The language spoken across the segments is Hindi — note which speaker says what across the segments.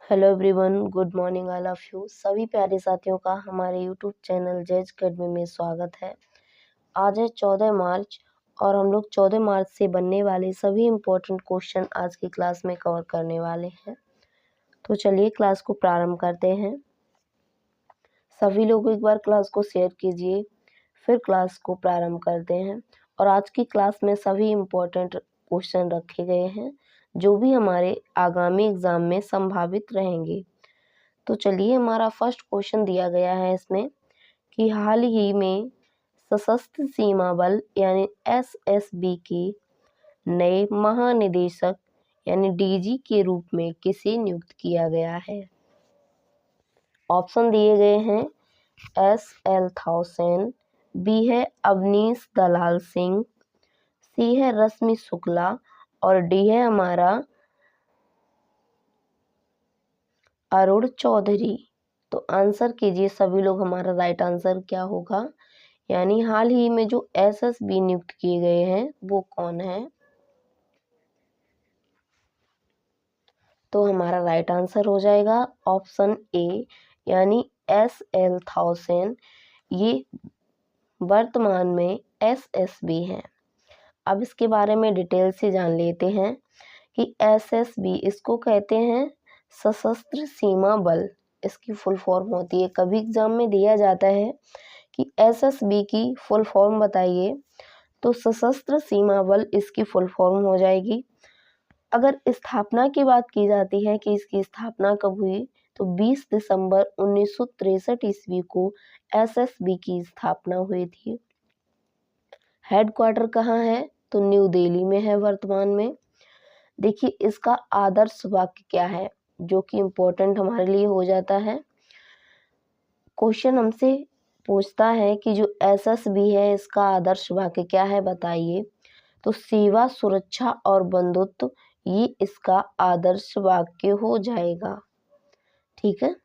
Speaker 1: Hello everyone, good morning all of you. सभी प्यारे साथियों का हमारे यूट्यूब चैनल जज अकेडमी में स्वागत है। आज है 14 मार्च और हम लोग 14 मार्च से बनने वाले सभी इम्पोर्टेंट क्वेश्चन आज की क्लास में कवर करने वाले हैं। तो चलिए क्लास को प्रारंभ करते हैं। सभी लोग एक बार क्लास को शेयर कीजिए, फिर क्लास को प्रारंभ करते हैं। और आज की क्लास में सभी इम्पोर्टेंट क्वेश्चन रखे गए हैं जो भी हमारे आगामी एग्जाम में संभावित रहेंगे। तो चलिए, हमारा फर्स्ट क्वेश्चन दिया गया है इसमें कि हाल ही में सशस्त्र सीमा बल यानी एसएसबी के नए महानिदेशक यानी डीजी के रूप में किसे नियुक्त किया गया है। ऑप्शन दिए गए हैं एस.एल. थाउसेन, बी है अवनीश दलाल सिंह, सी है रश्मि शुक्ला और डी है हमारा अरुण चौधरी। तो आंसर कीजिए सभी लोग, हमारा राइट आंसर क्या होगा। यानी हाल ही में जो एसएसबी नियुक्त किए गए हैं वो कौन है। तो हमारा राइट आंसर हो जाएगा ऑप्शन ए यानी एस.एल. थाउसेन। ये वर्तमान में एसएसबी है। अब इसके बारे में डिटेल से जान लेते हैं कि एसएसबी इसको कहते हैं सशस्त्र सीमा बल। इसकी फुल फॉर्म होती है, कभी एग्जाम में दिया जाता है कि एसएसबी की फुल फॉर्म बताइए, तो सशस्त्र सीमा बल इसकी फुल फॉर्म हो जाएगी। अगर स्थापना की बात की जाती है कि इसकी स्थापना कब हुई, तो 20 दिसंबर 1963 ईस्वी को एसएसबी की स्थापना हुई थी। हेडक्वार्टर कहाँ है, तो न्यू दिल्ली में है वर्तमान में। देखिए इसका आदर्श वाक्य क्या है, जो कि इम्पोर्टेंट हमारे लिए हो जाता है। क्वेश्चन हमसे पूछता है कि जो एसएसबी है इसका आदर्श वाक्य क्या है, बताइए। तो सेवा, सुरक्षा और बंधुत्व, ये इसका आदर्श वाक्य हो जाएगा। ठीक है,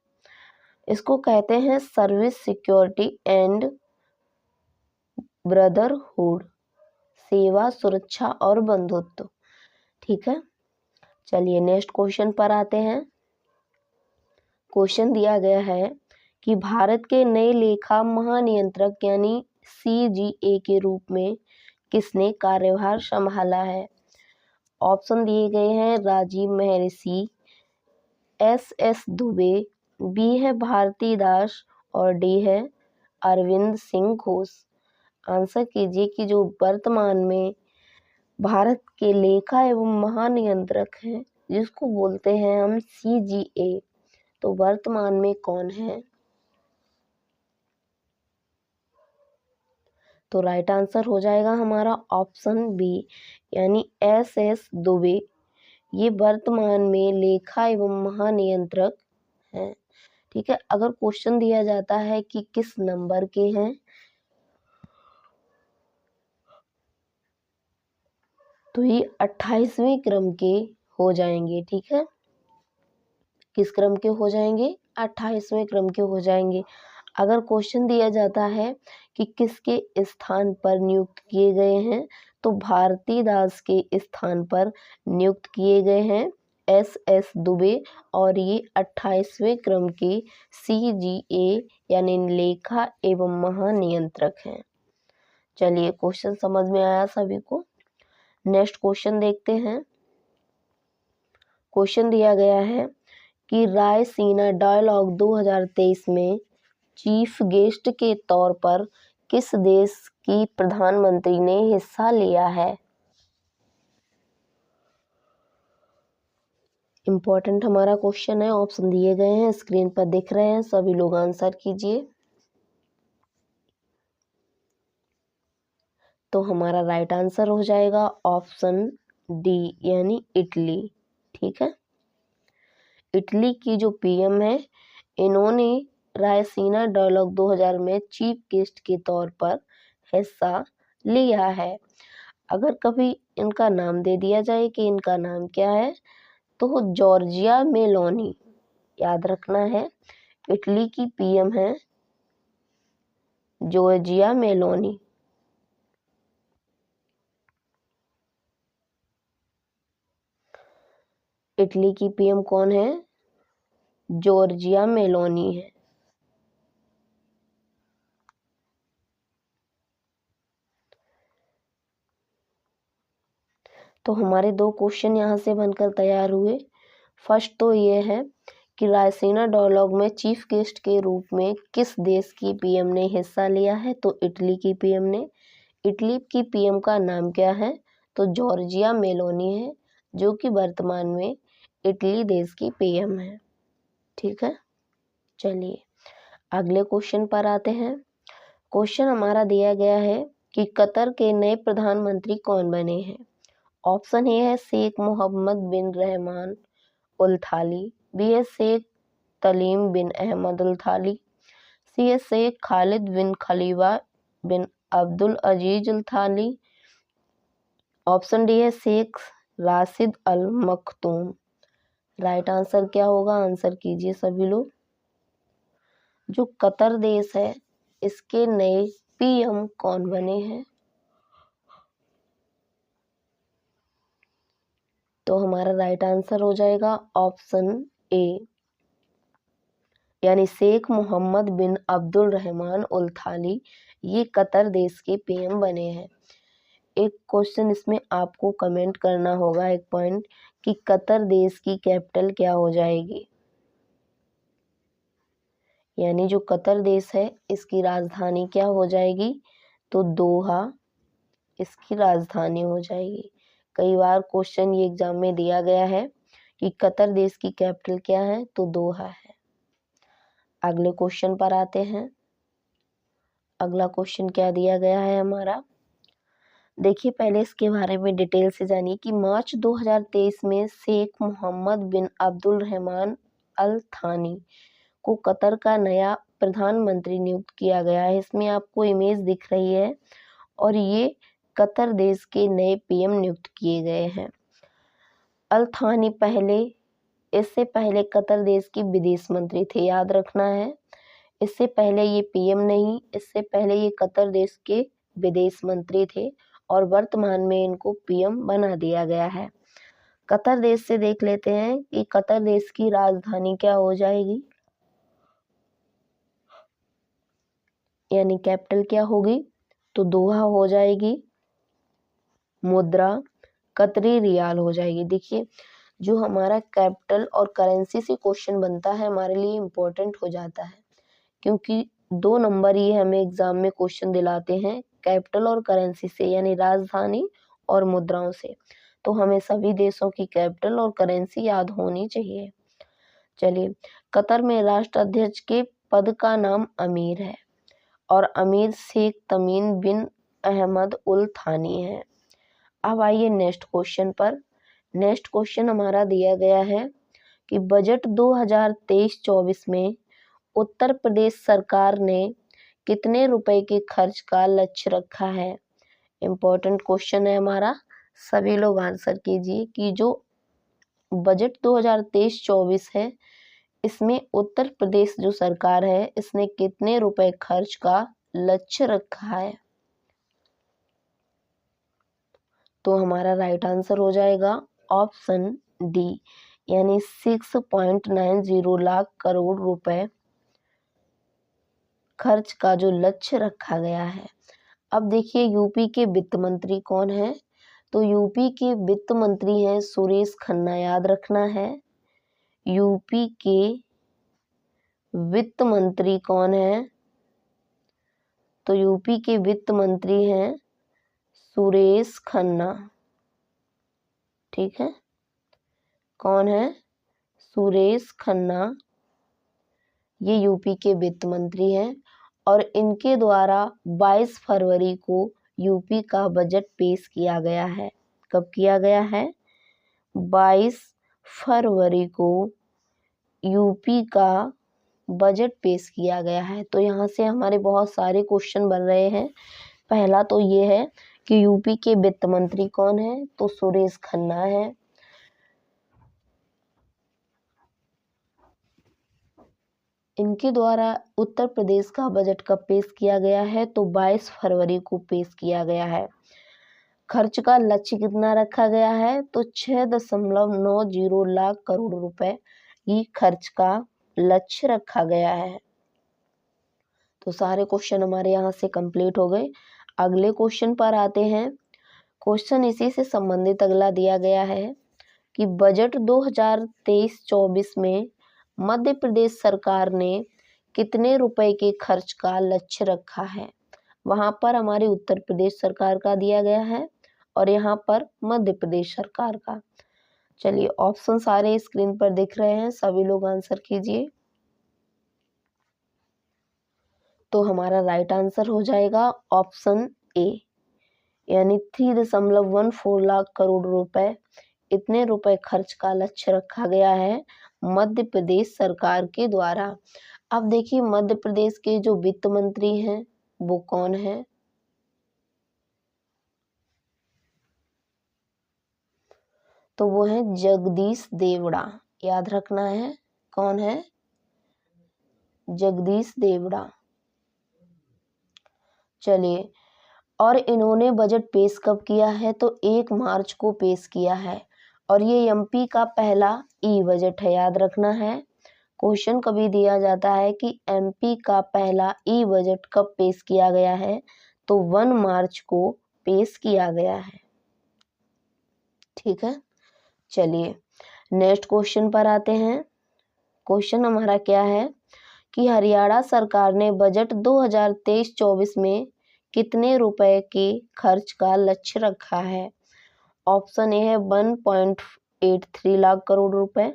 Speaker 1: इसको कहते हैं सर्विस, सिक्योरिटी एंड ब्रदरहुड। सेवा, सुरक्षा और बंधुत्व। ठीक है, चलिए नेक्स्ट क्वेश्चन पर आते हैं। क्वेश्चन दिया गया है कि भारत के नए लेखा महानियंत्रक यानी सीजीए के रूप में किसने कार्यभार संभाला है। ऑप्शन दिए गए हैं राजीव महर्षि, एस दुबे, बी है भारती दास और डी है अरविंद सिंह घोष। आंसर कीजिए कि जो वर्तमान में भारत के लेखा एवं महानियंत्रक हैं जिसको बोलते हैं हम सीजीए, तो वर्तमान में कौन है। तो राइट आंसर हो जाएगा हमारा ऑप्शन बी यानी एस दुबे। ये वर्तमान में लेखा एवं महानियंत्रक हैं। ठीक है, अगर क्वेश्चन दिया जाता है कि किस नंबर के हैं, तो ये 28वें क्रम के हो जाएंगे। ठीक है, किस क्रम के हो जाएंगे, 28वें क्रम के हो जाएंगे। अगर क्वेश्चन दिया जाता है कि किसके स्थान पर नियुक्त किए गए हैं, तो भारती दास के स्थान पर नियुक्त किए गए हैं एस दुबे और ये 28वें क्रम के सीजीए यानी लेखा एवं महानियंत्रक हैं। चलिए क्वेश्चन समझ में आया सभी को। नेक्स्ट क्वेश्चन देखते हैं। क्वेश्चन दिया गया है कि रायसीना डायलॉग 2023 में चीफ गेस्ट के तौर पर किस देश की प्रधानमंत्री ने हिस्सा लिया है। इम्पोर्टेंट हमारा क्वेश्चन है, ऑप्शन दिए गए हैं, स्क्रीन पर दिख रहे हैं, सभी लोग आंसर कीजिए। तो हमारा राइट आंसर हो जाएगा ऑप्शन डी यानी इटली। ठीक है, इटली की जो पीएम है, इन्होंने रायसीना डायलॉग 2000 में चीफ गेस्ट के तौर पर हिस्सा लिया है। अगर कभी इनका नाम दे दिया जाए कि इनका नाम क्या है, तो जॉर्जिया मेलोनी, याद रखना है। इटली की पीएम है जॉर्जिया मेलोनी। इटली की पीएम कौन है, जॉर्जिया मेलोनी है। तो हमारे 2 क्वेश्चन यहाँ से बनकर तैयार हुए। फर्स्ट तो ये है कि रायसीना डायलॉग में चीफ गेस्ट के रूप में किस देश की पीएम ने हिस्सा लिया है? तो इटली की पीएम ने। इटली की पीएम का नाम क्या है? तो जॉर्जिया मेलोनी है, जो कि वर्तमान में इटली देश की पीएम है। ठीक है, चलिए अगले क्वेश्चन पर आते हैं। क्वेश्चन हमारा दिया गया है कि कतर के नए प्रधानमंत्री कौन बने हैं? ऑप्शन ए है शेख मोहम्मद बिन रहमान अल थानी, बी है शेख तमीम बिन अहमद अल थानी, सी है शेख खालिद बिन खलीफा बिन अब्दुल अजीज अल थानी, ऑप्शन डी है शेख राशिद अल मखतूम। राइट आंसर क्या होगा? आंसर कीजिए सभी लोग। जो कतर देश है इसके नए पीएम कौन बने हैं? तो हमारा राइट आंसर हो जाएगा ऑप्शन ए, यानी शेख मोहम्मद बिन अब्दुल रहमान अल थानी, ये कतर देश के पीएम बने हैं। एक क्वेश्चन इसमें आपको कमेंट करना होगा, एक पॉइंट, कि कतर देश की कैपिटल क्या हो जाएगी? यानी जो कतर देश है इसकी राजधानी क्या हो जाएगी? तो दोहा इसकी राजधानी हो जाएगी। कई बार क्वेश्चन ये एग्जाम में दिया गया है कि कतर देश की कैपिटल क्या है? तो दोहा है। अगले क्वेश्चन पर आते हैं। अगला क्वेश्चन क्या दिया गया है हमारा? देखिए पहले इसके बारे में डिटेल से जानिए कि मार्च 2023 में शेख मोहम्मद बिन अब्दुल रहमान अल थानी को कतर का नया प्रधानमंत्री नियुक्त किया गया है। इसमें आपको इमेज दिख रही है और ये कतर देश के नए पीएम नियुक्त किए गए हैं। अल थानी इससे पहले कतर देश के विदेश मंत्री थे, याद रखना है। इससे पहले ये पीएम नहीं, इससे पहले ये कतर देश के विदेश मंत्री थे और वर्तमान में इनको पीएम बना दिया गया है। कतर देश से देख लेते हैं कि कतर देश की राजधानी क्या हो जाएगी, यानी कैपिटल क्या होगी? तो दोहा हो जाएगी, मुद्रा कतरी रियाल हो जाएगी। देखिए जो हमारा कैपिटल और करेंसी से क्वेश्चन बनता है हमारे लिए इम्पोर्टेंट हो जाता है, क्योंकि 2 नंबर ये हमें एग्जाम में क्वेश्चन दिलाते हैं कैपिटल और करेंसी से, यानी राजधानी और मुद्राओं से। तो हमें सभी देशों की कैपिटल और करेंसी याद होनी चाहिए। चलिए, कतर में राष्ट्राध्यक्ष के पद का नाम अमीर है और अमीर शेख तमीम बिन अहमद उल थानी है। अब आइए नेक्स्ट क्वेश्चन पर। नेक्स्ट क्वेश्चन हमारा दिया गया है कि बजट 2023-24 में उत्तर प्रदेश सरकार ने कितने रुपए के खर्च का लक्ष्य रखा है? इम्पोर्टेंट क्वेश्चन है हमारा, सभी लोग आंसर कीजिए कि जो बजट 2023-24 है इसमें उत्तर प्रदेश जो सरकार है इसने कितने रुपए खर्च का लक्ष्य रखा है? तो हमारा राइट आंसर हो जाएगा ऑप्शन डी, यानी 6.90 लाख करोड़ रुपए खर्च का जो लक्ष्य रखा गया है। अब देखिए यूपी के वित्त मंत्री कौन है? तो यूपी के वित्त मंत्री हैं सुरेश खन्ना, याद रखना है। यूपी के वित्त मंत्री कौन है? तो यूपी के वित्त मंत्री हैं सुरेश खन्ना। ठीक है, कौन है? सुरेश खन्ना, ये यूपी के वित्त मंत्री हैं और इनके द्वारा 22 फरवरी को यूपी का बजट पेश किया गया है। कब किया गया है? 22 फरवरी को यूपी का बजट पेश किया गया है। तो यहाँ से हमारे बहुत सारे क्वेश्चन बन रहे हैं। पहला तो ये है कि यूपी के वित्त मंत्री कौन है? तो सुरेश खन्ना है। इनके द्वारा उत्तर प्रदेश का बजट कब पेश किया गया है? तो 22 फरवरी को पेश किया गया है। खर्च का लक्ष्य कितना रखा गया है? तो 6.90 लाख करोड़ रुपए ये खर्च का लक्ष्य रखा गया है। तो सारे क्वेश्चन हमारे यहाँ से कंप्लीट हो गए। अगले क्वेश्चन पर आते हैं। क्वेश्चन इसी से संबंधित अगला दिया गया है कि बजट 2023-24 में मध्य प्रदेश सरकार ने कितने रुपए के खर्च का लक्ष्य रखा है। वहां पर हमारी उत्तर प्रदेश सरकार का दिया गया है और यहाँ पर मध्य प्रदेश सरकार का। चलिए, ऑप्शन सारे स्क्रीन पर दिख रहे हैं, सभी लोग आंसर कीजिए। तो हमारा राइट आंसर हो जाएगा ऑप्शन ए, यानी 3.14 लाख करोड़ रुपए, इतने रुपए खर्च का लक्ष्य रखा गया है मध्य प्रदेश सरकार के द्वारा। अब देखिए, मध्य प्रदेश के जो वित्त मंत्री हैं वो कौन है। तो वो है जगदीश देवड़ा, याद रखना है। कौन है? जगदीश देवड़ा। चलिए, और इन्होंने बजट पेश कब किया है? तो 1 मार्च को पेश किया है और ये एमपी का पहला ई बजट है, याद रखना है। क्वेश्चन कभी दिया जाता है कि एमपी का पहला ई बजट कब पेश किया गया है, तो 1 मार्च को पेश किया गया है। ठीक है, चलिए नेक्स्ट क्वेश्चन पर आते हैं। क्वेश्चन हमारा क्या है कि हरियाणा सरकार ने बजट 2023-24 में कितने रुपए के खर्च का लक्ष्य रखा है। ऑप्शन ए है 1.83 लाख करोड़ रुपए,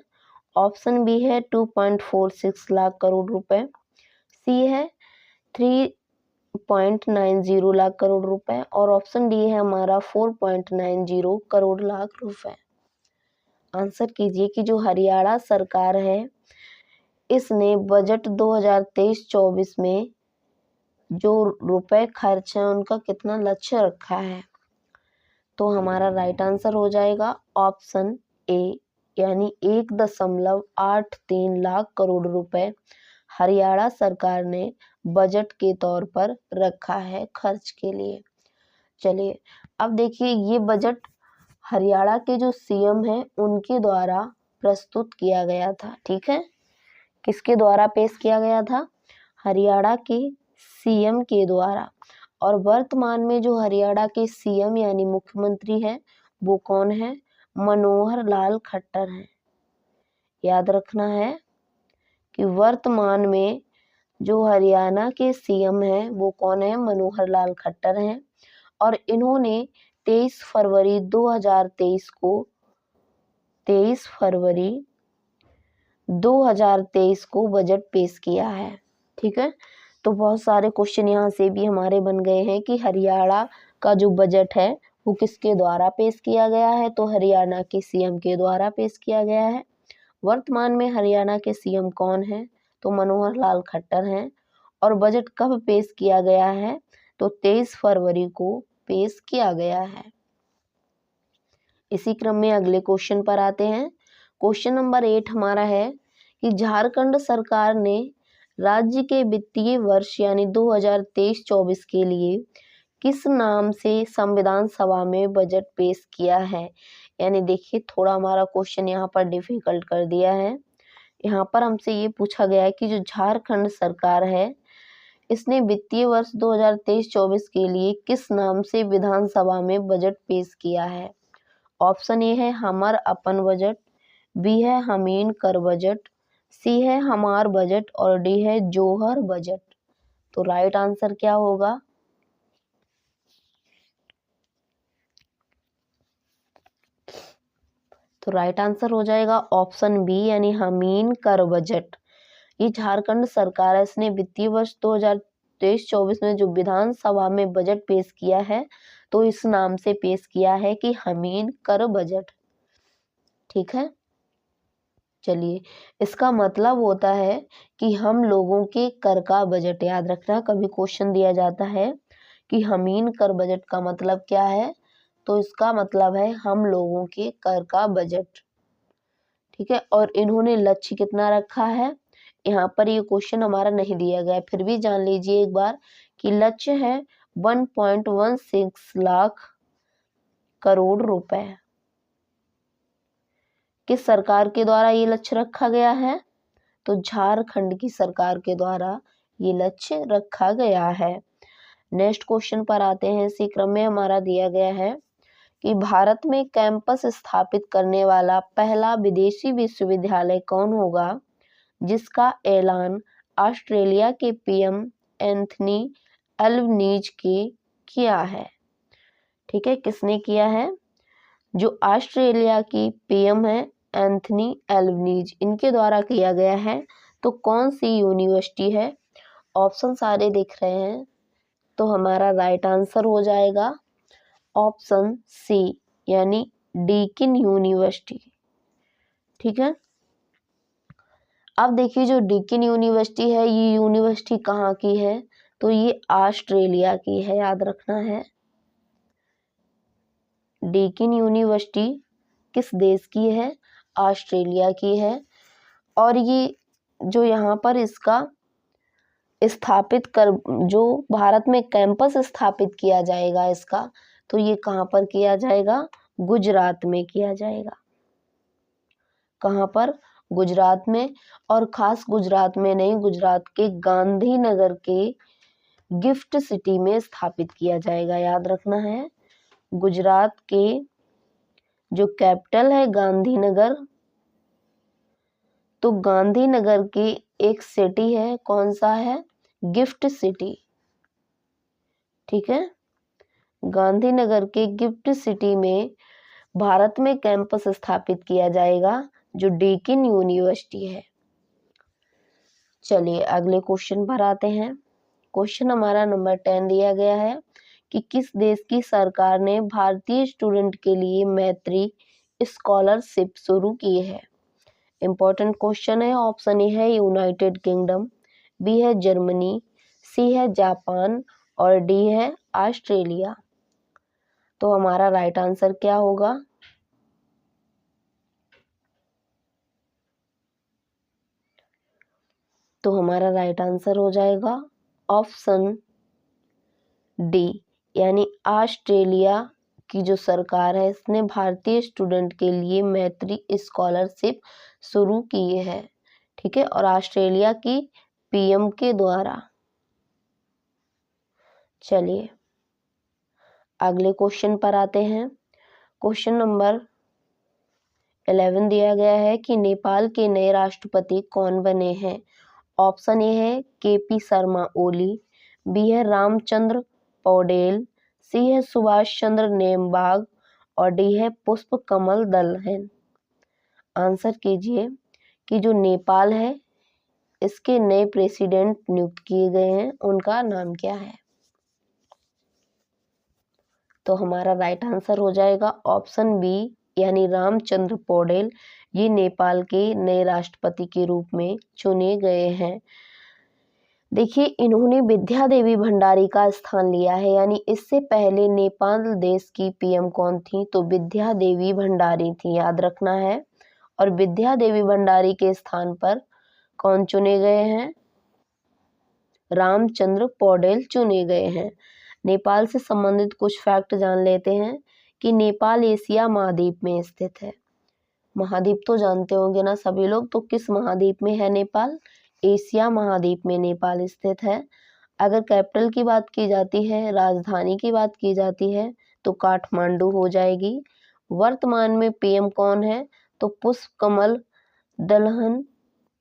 Speaker 1: ऑप्शन बी है 2.46 लाख करोड़ रुपए, सी है 3.90 लाख करोड़ रुपए और ऑप्शन डी है हमारा 4.90 करोड़ लाख रुपए। आंसर कीजिए कि जो हरियाणा सरकार है इसने बजट 2023-24 में जो रुपए खर्च है उनका कितना लक्ष्य रखा है। तो हमारा राइट आंसर हो जाएगा ऑप्शन ए, यानी 1.83 लाख करोड़ रुपए हरियाणा सरकार ने बजट के तौर पर रखा है खर्च के लिए। चलिए, अब देखिए, ये बजट हरियाणा के जो सीएम हैं उनके द्वारा प्रस्तुत किया गया था। ठीक है, किसके द्वारा पेश किया गया था? हरियाणा के सीएम के द्वारा। और वर्तमान में जो हरियाणा के सीएम यानी मुख्यमंत्री हैं वो कौन है? मनोहर लाल खट्टर हैं। याद रखना है कि वर्तमान में जो हरियाणा के सीएम हैं वो कौन है? मनोहर लाल खट्टर हैं और इन्होंने 23 फरवरी 2023 को बजट पेश किया है। ठीक है, तो बहुत सारे क्वेश्चन यहाँ से भी हमारे बन गए हैं कि हरियाणा का जो बजट है वो किसके द्वारा पेश किया गया है। तो हरियाणा के सीएम के द्वारा पेश किया गया है। वर्तमान में हरियाणा के सीएम कौन है? तो मनोहर लाल खट्टर हैं। और बजट कब पेश किया गया है? तो 23 फरवरी को पेश किया गया है। इसी क्रम में अगले क्वेश्चन पर आते हैं। क्वेश्चन नंबर 8 हमारा है कि झारखंड सरकार ने राज्य के वित्तीय वर्ष यानी 2023-24 के लिए किस नाम से संविधान सभा में बजट पेश किया है। यानी देखिए, थोड़ा हमारा क्वेश्चन यहाँ पर डिफिकल्ट कर दिया है। यहाँ पर हमसे ये पूछा गया है कि जो झारखंड सरकार है इसने वित्तीय वर्ष 2023-24 के लिए किस नाम से विधानसभा में बजट पेश किया है। ऑप्शन ए है हमर अपन बजट, बी है हमीन कर बजट, सी है हमार बजट और डी है जोहर बजट। तो राइट आंसर क्या होगा? तो राइट आंसर हो जाएगा ऑप्शन बी, यानी हमीन कर बजट। ये झारखंड सरकार है, इसने वित्तीय वर्ष 2023-24 में जो विधानसभा में बजट पेश किया है तो इस नाम से पेश किया है कि हमीन कर बजट। ठीक है, चलिए, इसका मतलब होता है कि हम लोगों के कर का बजट। याद रखना, कभी क्वेश्चन दिया जाता है कि हमीन कर बजट का मतलब क्या है, तो इसका मतलब है हम लोगों के कर का बजट। ठीक है, और इन्होंने लक्ष्य कितना रखा है? यहाँ पर ये क्वेश्चन हमारा नहीं दिया गया, फिर भी जान लीजिए एक बार कि लक्ष्य है 1.16 लाख करोड़ रुपए। किस सरकार के द्वारा ये लक्ष्य रखा गया है? तो झारखंड की सरकार के द्वारा ये लक्ष्य रखा गया है। नेक्स्ट क्वेश्चन पर आते हैं। इसी क्रम में हमारा दिया गया है कि भारत में कैंपस स्थापित करने वाला पहला विदेशी विश्वविद्यालय कौन होगा, जिसका ऐलान ऑस्ट्रेलिया के पीएम एंथनी एल्बनीज के किया है। ठीक है, किसने किया है? जो ऑस्ट्रेलिया की पीएम है एंथनी एल्बनीज, इनके द्वारा किया गया है। तो कौन सी यूनिवर्सिटी है? ऑप्शन सारे दिख रहे हैं, तो हमारा राइट आंसर हो जाएगा ऑप्शन सी, यानी डीकिन यूनिवर्सिटी। ठीक है, अब देखिए जो डीकिन यूनिवर्सिटी है, ये यूनिवर्सिटी कहाँ की है? तो ये ऑस्ट्रेलिया की है, याद रखना है। डीकिन यूनिवर्सिटी किस देश की है? ऑस्ट्रेलिया की है। और ये जो यहाँ पर इसका स्थापित कर, जो भारत में कैंपस स्थापित किया जाएगा इसका, तो ये कहाँ पर किया जाएगा? गुजरात में किया जाएगा। कहाँ पर? गुजरात में। और खास गुजरात में नहीं, गुजरात के गांधीनगर के गिफ्ट सिटी में स्थापित किया जाएगा, याद रखना है। गुजरात के जो कैपिटल है गांधीनगर, तो गांधीनगर की एक सिटी है, कौन सा है? Gift city. ठीक है, गांधीनगर के गिफ्ट सिटी में भारत में कैंपस स्थापित किया जाएगा, जो डीकिन यूनिवर्सिटी है। चलिए अगले क्वेश्चन पर आते हैं। क्वेश्चन हमारा नंबर 10 दिया गया है कि किस देश की सरकार ने भारतीय स्टूडेंट के लिए मैत्री स्कॉलरशिप शुरू की है? इंपॉर्टेंट क्वेश्चन है। ऑप्शन ए है यूनाइटेड किंगडम, बी है जर्मनी, सी है जापान और डी है ऑस्ट्रेलिया। तो हमारा राइट आंसर क्या होगा? तो हमारा राइट आंसर हो जाएगा ऑप्शन डी, यानी ऑस्ट्रेलिया की जो सरकार है इसने भारतीय स्टूडेंट के लिए मैत्री स्कॉलरशिप शुरू की है। ठीक है, और ऑस्ट्रेलिया की पीएम के द्वारा। चलिए अगले क्वेश्चन पर आते हैं। क्वेश्चन नंबर 11 दिया गया है कि नेपाल के नए राष्ट्रपति कौन बने हैं? ऑप्शन ए है केपी शर्मा ओली, बी है रामचंद्र पौडेल, सी है सुभाष चंद्र नेमबाग और डी है पुष्प कमल दहल। आंसर कीजिए कि जो नेपाल है इसके नए प्रेसिडेंट नियुक्त किए गए हैं, उनका नाम क्या है? तो हमारा राइट आंसर हो जाएगा ऑप्शन बी, यानी रामचंद्र पौडेल। ये नेपाल के नए राष्ट्रपति के रूप में चुने गए हैं। देखिए इन्होंने विद्या देवी भंडारी का स्थान लिया है, यानी इससे पहले नेपाल देश की पीएम कौन थी? तो विद्या देवी भंडारी थी, याद रखना है। और विद्या देवी भंडारी के स्थान पर कौन चुने गए हैं? रामचंद्र पौडेल चुने गए हैं। नेपाल से संबंधित कुछ फैक्ट जान लेते हैं कि नेपाल एशिया महाद्वीप में स्थित है। महाद्वीप तो जानते होंगे ना सभी लोग, तो किस महाद्वीप में है नेपाल? एशिया महाद्वीप में नेपाल स्थित है। अगर कैपिटल की बात की जाती है, राजधानी की बात की जाती है, तो काठमांडू हो जाएगी। वर्तमान में पीएम कौन है? तो पुष्प कमल दहल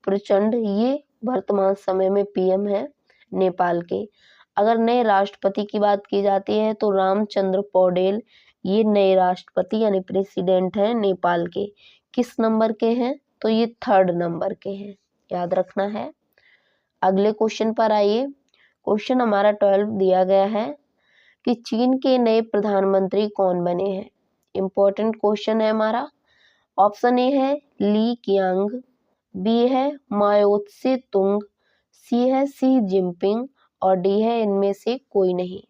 Speaker 1: प्रचंड, ये वर्तमान समय में पीएम है नेपाल के। अगर नए राष्ट्रपति की बात की जाती है तो रामचंद्र पौडेल ये नए राष्ट्रपति यानी प्रेसिडेंट हैं नेपाल के। किस नंबर के हैं? तो ये 3rd नंबर के हैं, याद रखना है। अगले क्वेश्चन पर आइए। क्वेश्चन हमारा 12 दिया गया है कि चीन के नए प्रधानमंत्री कौन बने हैं? इंपॉर्टेंट क्वेश्चन है हमारा। ऑप्शन ए है ली कियांग, बी है माओ त्से तुंग, सी है शी जिनपिंग और डी है इनमें से कोई नहीं।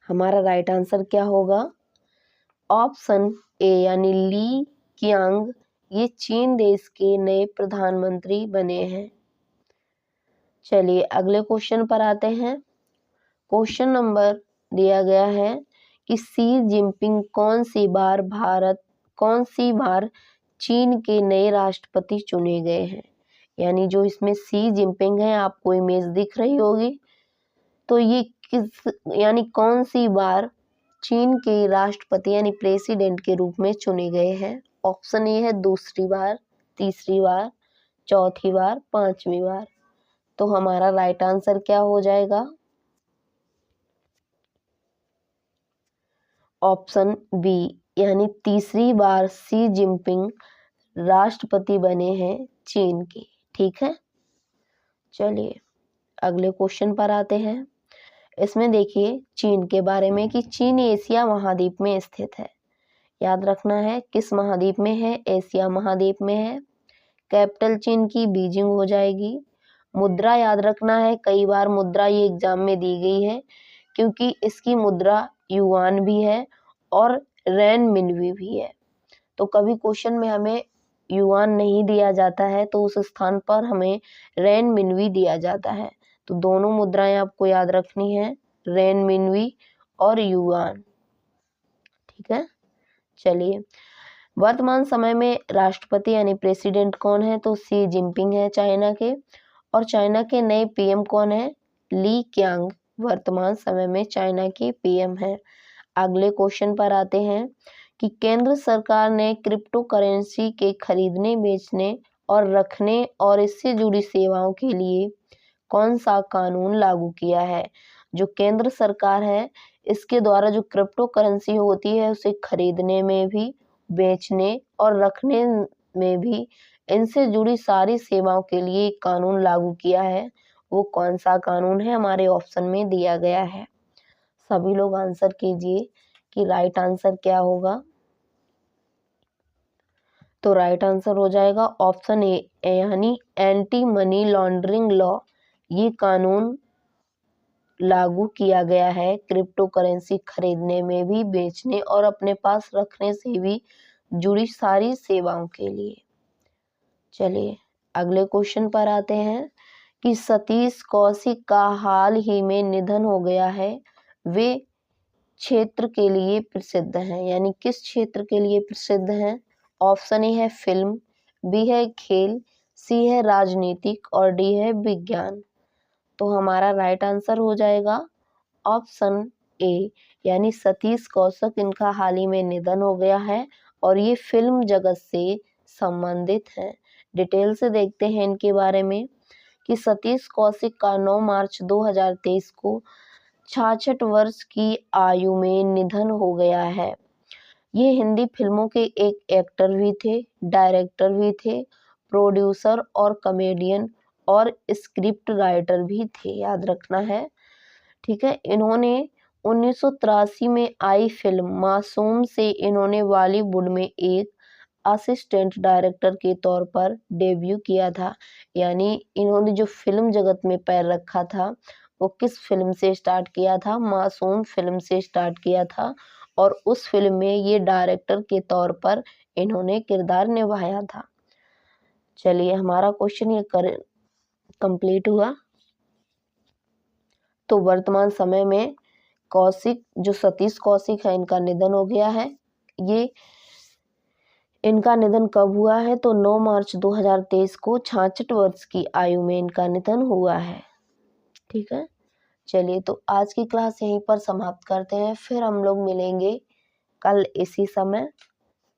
Speaker 1: हमारा राइट आंसर क्या होगा? ऑप्शन ए, यानी ली कियांग ये चीन देश के नए प्रधानमंत्री बने हैं। चलिए अगले क्वेश्चन पर आते हैं। क्वेश्चन नंबर दिया गया है कि शी जिनपिंग कौन सी बार चीन के नए राष्ट्रपति चुने गए हैं। यानी जो इसमें शी जिनपिंग है, आपको इमेज दिख रही होगी, तो ये यानी कौन सी बार चीन के राष्ट्रपति यानी प्रेसिडेंट के रूप में चुने गए हैं। ऑप्शन ए है दूसरी बार, तीसरी बार, चौथी बार, पांचवी बार। तो हमारा राइट आंसर क्या हो जाएगा? ऑप्शन बी, यानी तीसरी बार शी जिनपिंग राष्ट्रपति बने हैं चीन के। ठीक है, चलिए अगले क्वेश्चन पर आते हैं। इसमें देखिए चीन के बारे में कि चीन एशिया महाद्वीप में स्थित है। याद रखना है किस महाद्वीप में है? एशिया महाद्वीप में है। कैपिटल चीन की बीजिंग हो जाएगी। मुद्रा याद रखना है, कई बार मुद्रा ये एग्जाम में दी गई है, क्योंकि इसकी मुद्रा युआन भी है और रेनमिनवी भी है। तो कभी क्वेश्चन में हमें युआन नहीं दिया जाता है तो उस स्थान पर हमें रेनमिनवी दिया जाता है। तो दोनों मुद्राएं आपको याद रखनी है, रेनमिनवी और युआन। ठीक है, चलिए वर्तमान समय में राष्ट्रपति यानी प्रेसिडेंट कौन है? तो शी जिनपिंग है चाइना के। और चाइना के नए पीएम कौन है? ली क्यांग वर्तमान समय में चाइना के पीएम है। अगले क्वेश्चन पर आते हैं कि केंद्र सरकार ने क्रिप्टो करेंसी के खरीदने, बेचने और रखने और इससे जुड़ी सेवाओं के लिए कौन सा कानून लागू किया है। जो केंद्र सरकार है इसके द्वारा जो क्रिप्टो करेंसी होती है उसे खरीदने में भी, बेचने और रखने में भी, इनसे जुड़ी सारी सेवाओं के लिए एक कानून लागू किया है। वो कौन सा कानून है? हमारे ऑप्शन में दिया गया है। सभी लोग आंसर कीजिए कि राइट आंसर क्या होगा। तो राइट आंसर हो जाएगा ऑप्शन ए, यानी एंटी मनी लॉन्ड्रिंग लॉ। ये कानून लागू किया गया है क्रिप्टो करेंसी खरीदने में भी, बेचने और अपने पास रखने से भी जुड़ी सारी सेवाओं के लिए। चलिए अगले क्वेश्चन पर आते हैं कि सतीश कौशिक का हाल ही में निधन हो गया है। वे क्षेत्र के लिए प्रसिद्ध हैं, यानी किस क्षेत्र के लिए प्रसिद्ध हैं? ऑप्शन ए है फिल्म, बी है खेल, सी है राजनीतिक और डी है विज्ञान। तो हमारा राइट आंसर हो जाएगा ऑप्शन ए, यानी सतीश कौशिक इनका हाल ही में निधन हो गया है और ये फिल्म जगत से संबंधित हैं। डिटेल से देखते हैं इनके बारे में कि सतीश कौशिक का 9 मार्च 2023 को 66 वर्ष की आयु में निधन हो गया है। ये हिंदी फिल्मों के एक एक्टर भी थे, डायरेक्टर भी थे, प्रोड्यूसर और कॉमेडियन और स्क्रिप्ट राइटर भी थे, याद रखना है। ठीक है, इन्होंने 1983 में आई फिल्म मासूम से इन्होंने बॉलीवुड में एक असिस्टेंट डायरेक्टर के तौर पर डेब्यू किया था। यानी इन्होंने जो फिल्म जगत में पैर रखा था वो किस फिल्म से स्टार्ट किया था? मासूम फिल्म से स्टार्ट किया था और उस फिल्म में ये डायरेक्टर के तौर पर इन्होंने किरदार निभाया था। चलिए हमारा क्वेश्चन ये कंप्लीट हुआ। तो वर्तमान समय में कौशिक, जो सतीश कौशिक है, इनका निधन हो गया है। ये इनका निधन कब हुआ है? तो 9 मार्च 2023 को 66 वर्ष की आयु में इनका निधन हुआ है। ठीक है, चलिए तो आज की क्लास यहीं पर समाप्त करते हैं, फिर हम लोग मिलेंगे कल इसी समय।